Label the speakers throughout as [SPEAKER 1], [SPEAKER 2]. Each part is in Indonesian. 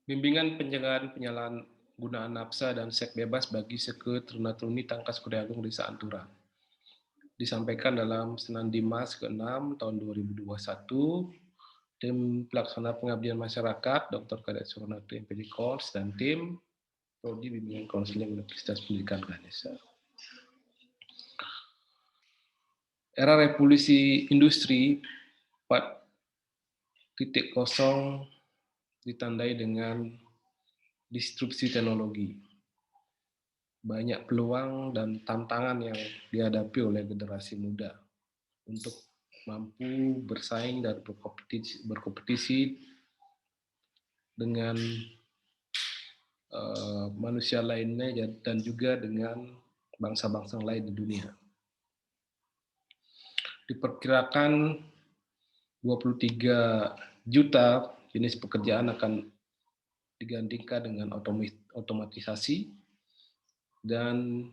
[SPEAKER 1] Bimbingan pencegahan penyalahgunaan nafsa dan seks bebas bagi Seke Tuna-Tuni Tangkas Kuriagung Desa Antura. Disampaikan dalam Senin Dimas ke-6 tahun 2021, tim pelaksana pengabdian masyarakat, Dr. Kadek Suranati MPD Kors, dan tim Prodi Bimbingan Konseling Universitas Pendidikan Ganesha. Era revolusi industri 4.0 ditandai dengan disrupsi teknologi. Banyak peluang dan tantangan yang dihadapi oleh generasi muda untuk mampu bersaing dan berkompetisi dengan manusia lainnya dan juga dengan bangsa-bangsa lain di dunia. Diperkirakan 23 juta jenis pekerjaan akan digantikan dengan otomatisasi, dan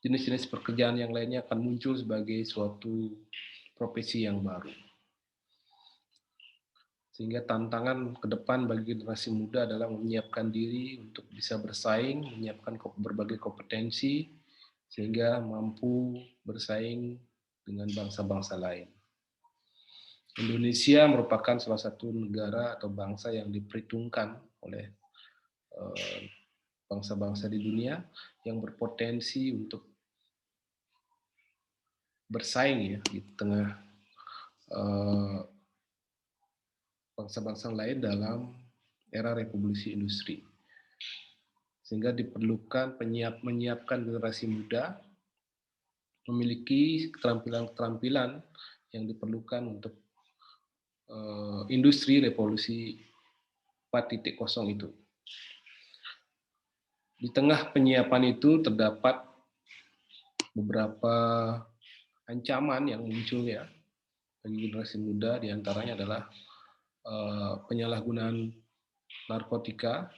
[SPEAKER 1] jenis-jenis pekerjaan yang lainnya akan muncul sebagai suatu profesi yang baru. Sehingga tantangan ke depan bagi generasi muda adalah menyiapkan diri untuk bisa bersaing, menyiapkan berbagai kompetensi, sehingga mampu bersaing dengan bangsa-bangsa lain. Indonesia merupakan salah satu negara atau bangsa yang diperhitungkan oleh bangsa-bangsa di dunia yang berpotensi untuk bersaing ya di tengah bangsa-bangsa lain dalam era revolusi industri. Sehingga diperlukan menyiapkan generasi muda memiliki keterampilan-keterampilan yang diperlukan untuk industri revolusi 4.0 itu. Di tengah penyiapan itu terdapat beberapa ancaman yang muncul ya bagi generasi muda, diantaranya adalah penyalahgunaan narkotika.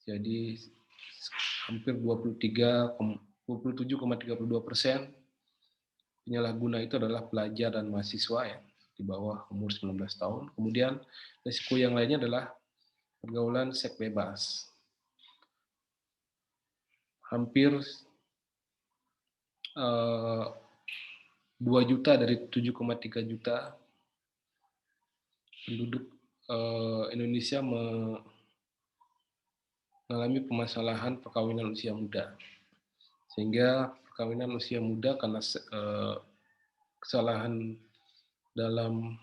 [SPEAKER 1] Jadi hampir 27,32% penyalahguna itu adalah pelajar dan mahasiswa ya di bawah umur 19 tahun. Kemudian risiko yang lainnya adalah pergaulan seks bebas. Hampir 2 juta dari 7,3 juta penduduk Indonesia mengalami permasalahan perkawinan usia muda. Sehingga perkawinan usia muda karena kesalahan dalam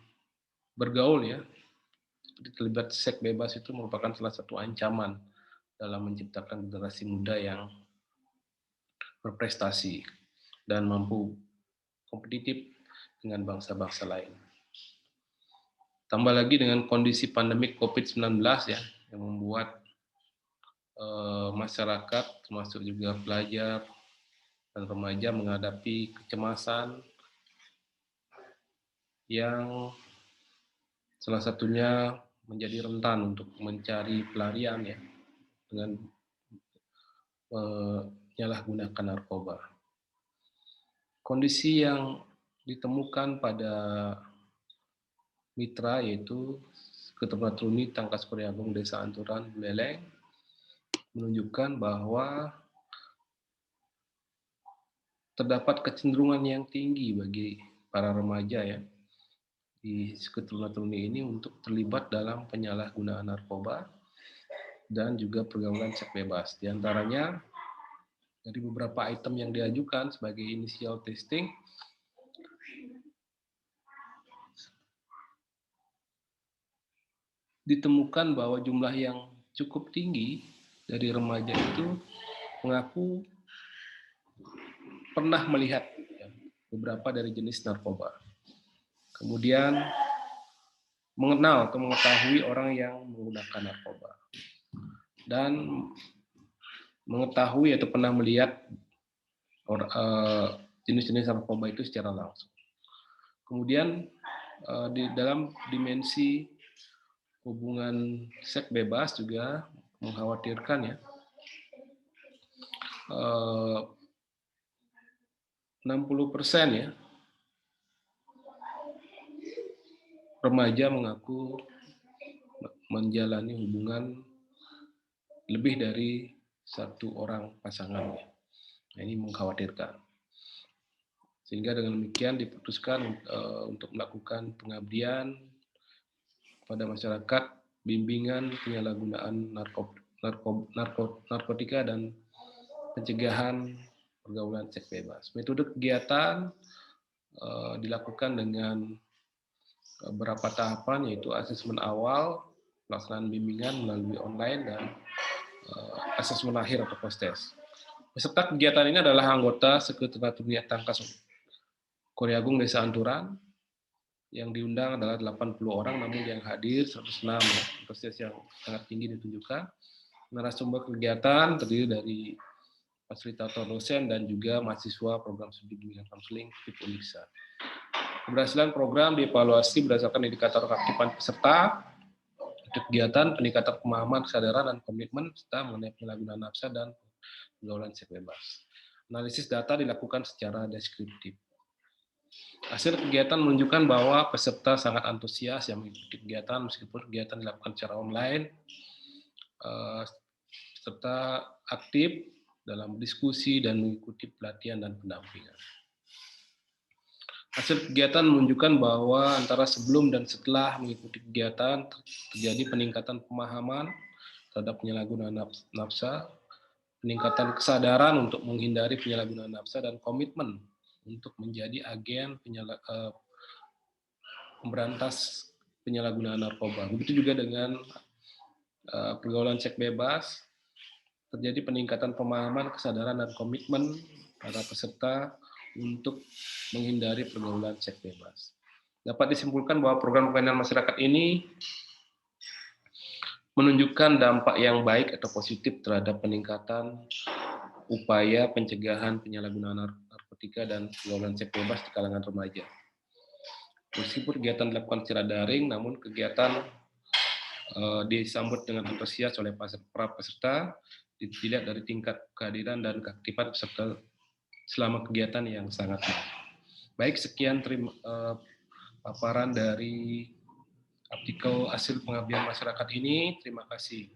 [SPEAKER 1] bergaul ya, terlibat seks bebas itu merupakan salah satu ancaman dalam menciptakan generasi muda yang berprestasi dan mampu kompetitif dengan bangsa-bangsa lain. Tambah lagi dengan kondisi pandemik COVID-19 ya, yang membuat masyarakat termasuk juga pelajar dan remaja menghadapi kecemasan yang salah satunya menjadi rentan untuk mencari pelarian ya dengan menyalahgunakan narkoba. Kondisi yang ditemukan pada mitra yaitu Keternatruni Tangkas Kuriagung Desa Anturan Buleleng menunjukkan bahwa terdapat kecenderungan yang tinggi bagi para remaja ya di Keternatruni ini untuk terlibat dalam penyalahgunaan narkoba dan juga pergaulan seks bebas. Di antaranya dari beberapa item yang diajukan sebagai initial testing, ditemukan bahwa jumlah yang cukup tinggi dari remaja itu mengaku pernah melihat beberapa dari jenis narkoba. Kemudian mengenal atau mengetahui orang yang menggunakan narkoba. Dan mengetahui atau pernah melihat jenis-jenis narkoba itu secara langsung. Kemudian di dalam dimensi hubungan seks bebas juga mengkhawatirkan ya. 60% ya remaja mengaku menjalani hubungan lebih dari satu orang pasangannya. Nah, ini mengkhawatirkan. Sehingga dengan demikian diputuskan untuk melakukan pengabdian pada masyarakat, bimbingan penyalahgunaan narkotika dan pencegahan pergaulan seks bebas. Metode kegiatan dilakukan dengan beberapa tahapan, yaitu asesmen awal, pelaksanaan bimbingan melalui online, dan asesmen akhir atau post test. Peserta kegiatan ini adalah anggota Sekretariat Tangkas Koreagung Desa Anturan. Yang diundang adalah 80 orang, namun yang hadir 106. Antusias yang sangat tinggi ditunjukkan. Narasumber kegiatan terdiri dari fasilitator dosen dan juga mahasiswa program studi bimbingan konseling FIP Uniksa. Keberhasilan program dievaluasi berdasarkan indikator keaktifan peserta, kegiatan, peningkatan pemahaman, kesadaran, dan komitmen serta mengenai penyalahgunaan nafsa dan pergaulan seks bebas. Analisis data dilakukan secara deskriptif. Hasil kegiatan menunjukkan bahwa peserta sangat antusias yang mengikuti kegiatan meskipun kegiatan dilakukan secara online, serta aktif dalam diskusi dan mengikuti pelatihan dan pendampingan. Hasil kegiatan menunjukkan bahwa antara sebelum dan setelah mengikuti kegiatan terjadi peningkatan pemahaman terhadap penyalahgunaan nafsa, peningkatan kesadaran untuk menghindari penyalahgunaan nafsa, dan komitmen untuk menjadi agen pemberantas penyalahgunaan narkoba. Begitu juga dengan pergaulan seks bebas, terjadi peningkatan pemahaman, kesadaran, dan komitmen para peserta untuk menghindari pergaulan seks bebas. Dapat disimpulkan bahwa program pembinaan masyarakat ini menunjukkan dampak yang baik atau positif terhadap peningkatan upaya pencegahan penyalahgunaan narkotika dan pergaulan seks bebas di kalangan remaja. Meskipun kegiatan dilakukan secara daring, namun kegiatan disambut dengan antusias oleh para peserta, dilihat dari tingkat kehadiran dan keaktifan peserta selama kegiatan yang sangat baik. Baik, sekian paparan dari artikel hasil pengabdian masyarakat ini. Terima kasih.